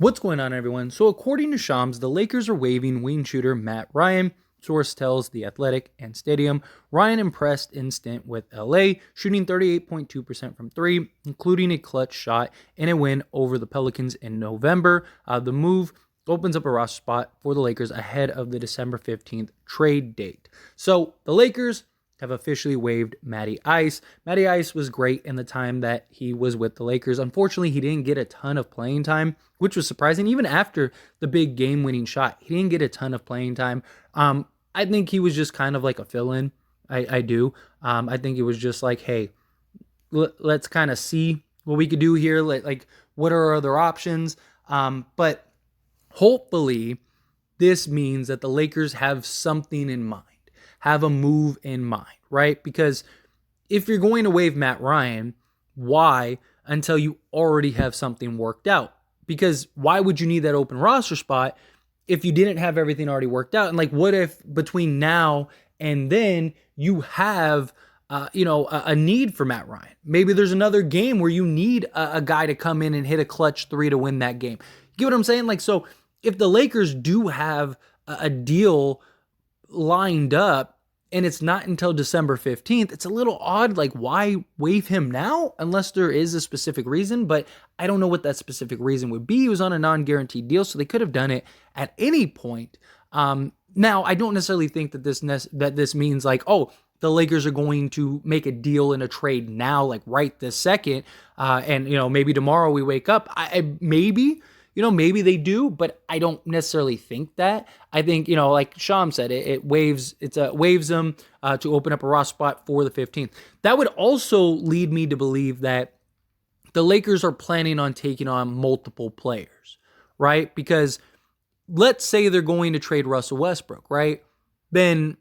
What's going on, everyone? So, according to Shams, the Lakers are waiving wing shooter Matt Ryan. Source tells The Athletic and Stadium. Ryan impressed in stint with LA, shooting 38.2% from three, including a clutch shot in a win over the Pelicans in November. The move opens up a roster spot for the Lakers ahead of the December 15th trade date. So, the Lakers have officially waived Matty Ice. Matty Ice was great in the time that he was with the Lakers. Unfortunately, he didn't get a ton of playing time, which was surprising. Even after the big game-winning shot, he didn't get a ton of playing time. I think he was just kind of like a fill-in. I do. I think it was just like, hey, let's kind of see what we could do here. Like, what are our other options? But hopefully, this means that the Lakers have something in mind, have a move in mind, right? Because if you're going to waive Matt Ryan, why until you already have something worked out? Because why would you need that open roster spot if you didn't have everything already worked out? And like, what if between now and then you have, a need for Matt Ryan? Maybe there's another game where you need a guy to come in and hit a clutch three to win that game. You get what I'm saying? Like, so if the Lakers do have a deal lined up and it's not until December 15th, it's a little odd. Like, why waive him now unless there is a specific reason? But I don't know what that specific reason would be. He was on a non-guaranteed deal, so they could have done it at any point. Now, I don't necessarily think that this means like, oh, the Lakers are going to make a deal in a trade now, like right this second. And maybe tomorrow we wake up. Maybe they do, but I don't necessarily think that. I think, like Sham said, it waives them to open up a roster spot for the 15th. That would also lead me to believe that the Lakers are planning on taking on multiple players, right? Because let's say they're going to trade Russell Westbrook, right? Then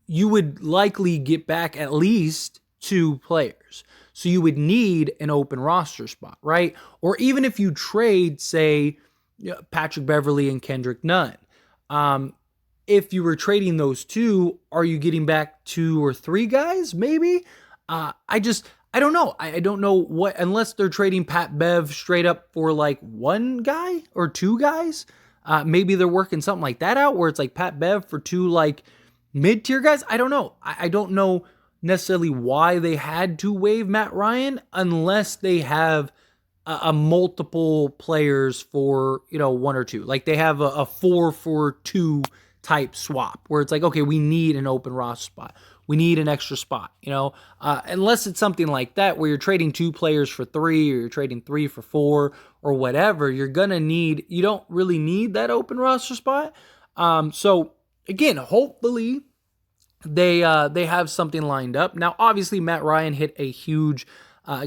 you would likely get back at least two players. So you would need an open roster spot, right? Or even if you trade, say, Patrick Beverley and Kendrick Nunn, if you were trading those two, are you getting back two or three guys? Maybe. I don't know. I don't know what, unless they're trading Pat Bev straight up for like one guy or two guys. Maybe they're working something like that out where it's like Pat Bev for two like mid-tier guys. I don't know. I don't know necessarily why they had to waive Matt Ryan unless they have a multiple players for, one or two. Like they have a 4-for-2 type swap where it's like, okay, we need an open roster spot. We need an extra spot, unless it's something like that where you're trading two players for three or you're trading three for four or whatever, you don't really need that open roster spot. So again, hopefully they have something lined up. Now, obviously, Matt Ryan hit a huge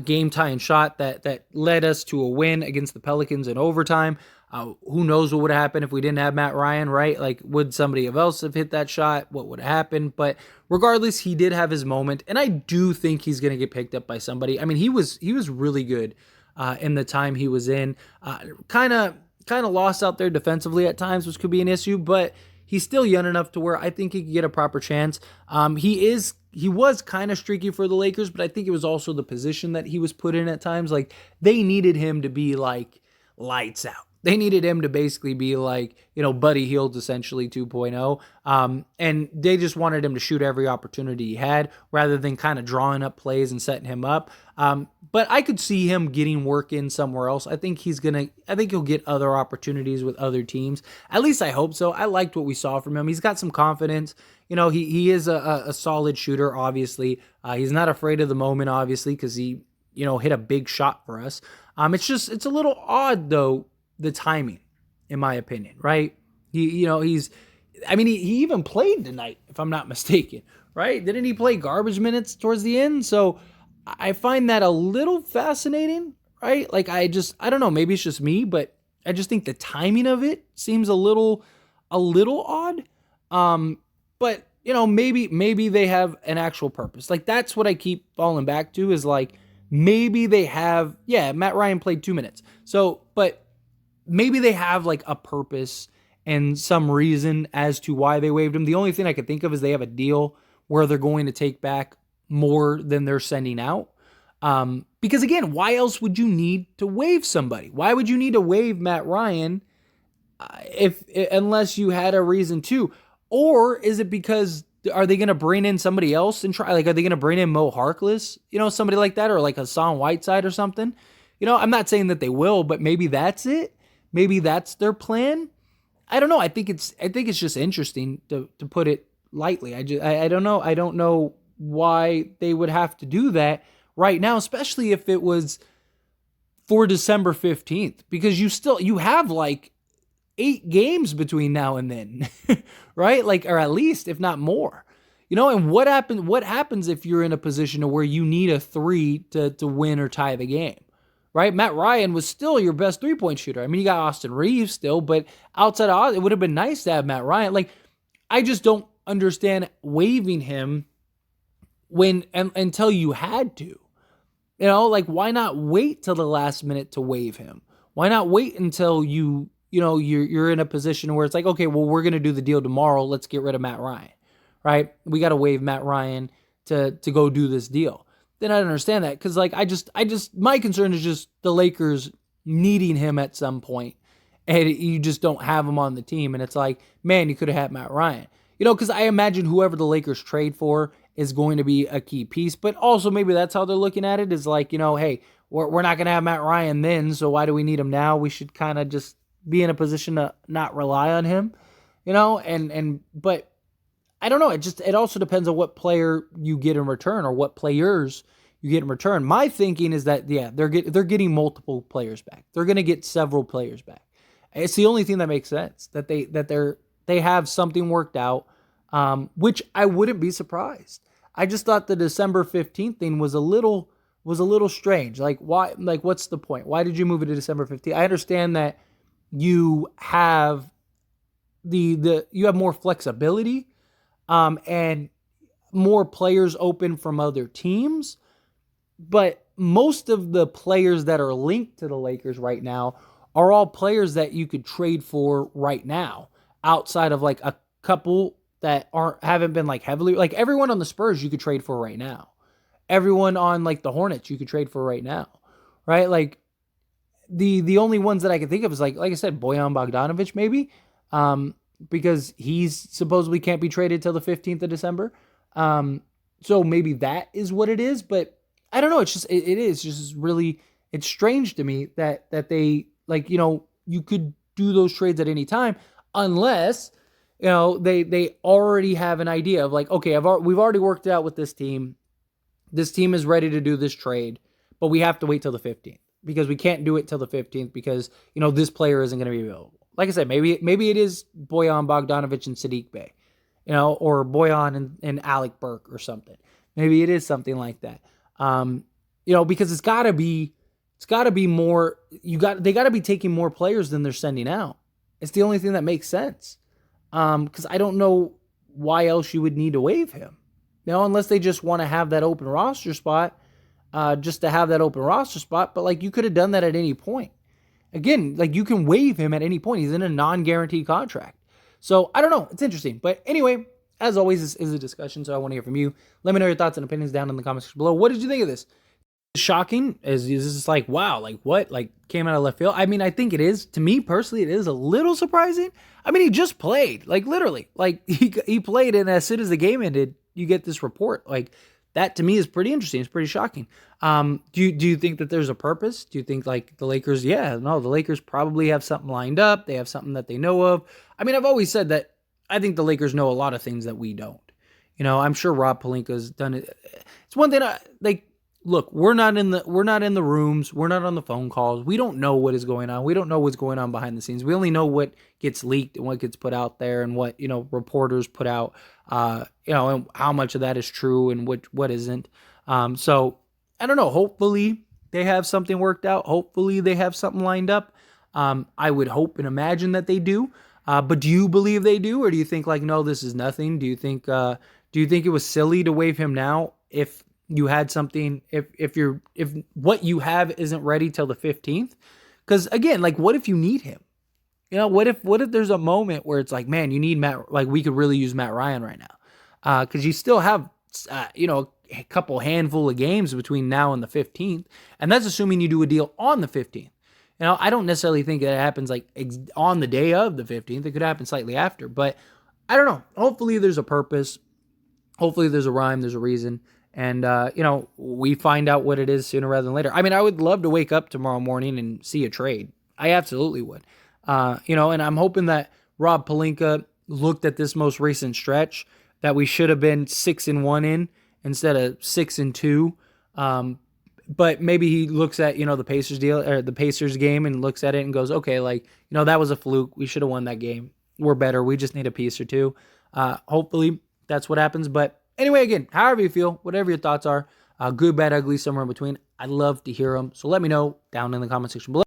game-tying shot that led us to a win against the Pelicans in overtime. Who knows what would happen if we didn't have Matt Ryan, right? Like, would somebody else have hit that shot? What would happen? But regardless, he did have his moment, and I do think he's going to get picked up by somebody. I mean, he was really good in the time he was in. Kind of lost out there defensively at times, which could be an issue, but he's still young enough to where I think he could get a proper chance. He was kind of streaky for the Lakers, but I think it was also the position that he was put in at times. Like, they needed him to be like lights out. They needed him to basically be like, Buddy Hield essentially 2.0. And they just wanted him to shoot every opportunity he had rather than kind of drawing up plays and setting him up. But I could see him getting work in somewhere else. I think he'll get other opportunities with other teams. At least I hope so. I liked what we saw from him. He's got some confidence. He is a solid shooter, obviously. He's not afraid of the moment, obviously, because he, hit a big shot for us. It's a little odd, though, the timing, in my opinion, right? He even played tonight, if I'm not mistaken, right? Didn't he play garbage minutes towards the end? So I find that a little fascinating, right? Like, I don't know, maybe it's just me, but I just think the timing of it seems a little odd. But maybe they have an actual purpose. Like, that's what I keep falling back to is like, maybe they have, Matt Ryan played 2 minutes. So, but maybe they have like a purpose and some reason as to why they waived him. The only thing I could think of is they have a deal where they're going to take back more than they're sending out. Because again, why else would you need to waive somebody? Why would you need to waive Matt Ryan unless you had a reason to? Or is it because are they going to bring in somebody else and try? Like, are they going to bring in Mo Harkless? Somebody like that, or like Hassan Whiteside or something? I'm not saying that they will, but maybe that's it. Maybe that's their plan. I don't know. I think it's just interesting to put it lightly. I don't know. I don't know why they would have to do that right now, especially if it was for December 15th, because you have like 8 games between now and then, right? Like, or at least, if not more, and what happens if you're in a position where you need a 3 to win or tie the game, right? Matt Ryan was still your best 3-point shooter. I mean, you got Austin Reeves still, but outside of it would have been nice to have Matt Ryan. Like, I just don't understand waiving him until you had to. Like, why not wait till the last minute to waive him? Why not wait until you're in a position where it's like, okay, well, we're going to do the deal tomorrow. Let's get rid of Matt Ryan, right? We got to waive Matt Ryan to go do this deal. Then I don't understand that, because like my concern is just the Lakers needing him at some point, and you just don't have him on the team, and it's like, man, you could have had Matt Ryan, because I imagine whoever the Lakers trade for is going to be a key piece, but also maybe that's how they're looking at it, is like, hey, we're not going to have Matt Ryan then, so why do we need him now? We should kind of just be in a position to not rely on him, but I don't know. It also depends on what player you get in return, or what players you get in return. My thinking is that, yeah, they're getting multiple players back. They're going to get several players back. It's the only thing that makes sense, that they have something worked out, which I wouldn't be surprised. I just thought the December 15th thing was a little strange. Like, why? Like, what's the point? Why did you move it to December 15th? I understand that you have you have more flexibility, and more players open from other teams, but most of the players that are linked to the Lakers right now are all players that you could trade for right now, outside of like a couple that haven't been like heavily, like everyone on the Spurs you could trade for right now. Everyone on like the Hornets you could trade for right now, right? Like the only ones that I can think of is like I said, Bojan Bogdanovic maybe, because he's supposedly can't be traded till the 15th of December. So maybe that is what it is, but I don't know. It's just, it is just really, it's strange to me that they, like, you could do those trades at any time, unless, they already have an idea of like, okay, we've already worked it out with this team. This team is ready to do this trade, but we have to wait till the 15th, because we can't do it till the 15th because, this player isn't going to be available. Like I said, maybe it is Bojan Bogdanovic and Sadiq Bey, or Bojan and Alec Burke or something. Maybe it is something like that. Because it's got to be more. They got to be taking more players than they're sending out. It's the only thing that makes sense. Because I don't know why else you would need to waive him, unless they just want to have that open roster spot, just to have that open roster spot. But like, you could have done that at any point. Again, like, you can waive him at any point. He's in a non-guaranteed contract. So I don't know. It's interesting. But anyway, as always, this is a discussion, so I want to hear from you. Let me know your thoughts and opinions down in the comments below. What did you think of this? Shocking? Is this like, wow, like what? Like, came out of left field? I mean, I think it is. To me personally, it is a little surprising. I mean, he just played, like, literally. Like, he played, and as soon as the game ended, you get this report. Like, that to me is pretty interesting. It's pretty shocking. Do you think that there's a purpose? Do you think like the Lakers? Yeah, no, the Lakers probably have something lined up. They have something that they know of. I mean, I've always said that I think the Lakers know a lot of things that we don't. I'm sure Rob Pelinka's done it. It's one thing. Look, we're not in the rooms. We're not on the phone calls. We don't know what is going on. We don't know what's going on behind the scenes. We only know what gets leaked and what gets put out there, and what reporters put out. And how much of that is true and what isn't. So I don't know. Hopefully they have something worked out. Hopefully they have something lined up. I would hope and imagine that they do. But do you believe they do, or do you think like, no, this is nothing? Do you think it was silly to waive him now if you had something, if what you have isn't ready till the 15th? Because again, like, what if you need him? What if there's a moment where it's like, man, you need Matt, like, we could really use Matt Ryan right now. Because you still have, a couple handful of games between now and the 15th. And that's assuming you do a deal on the 15th. Now, I don't necessarily think that it happens like on the day of the 15th. It could happen slightly after, but I don't know. Hopefully there's a purpose. Hopefully there's a rhyme, there's a reason. And, we find out what it is sooner rather than later. I mean, I would love to wake up tomorrow morning and see a trade. I absolutely would. And I'm hoping that Rob Pelinka looked at this most recent stretch that we should have been 6-1 in instead of 6-2. But maybe he looks at, the Pacers deal or the Pacers game and looks at it and goes, okay, that was a fluke. We should have won that game. We're better. We just need a piece or two. Hopefully that's what happens. But anyway, again, however you feel, whatever your thoughts are, good, bad, ugly, somewhere in between, I'd love to hear them. So let me know down in the comment section below.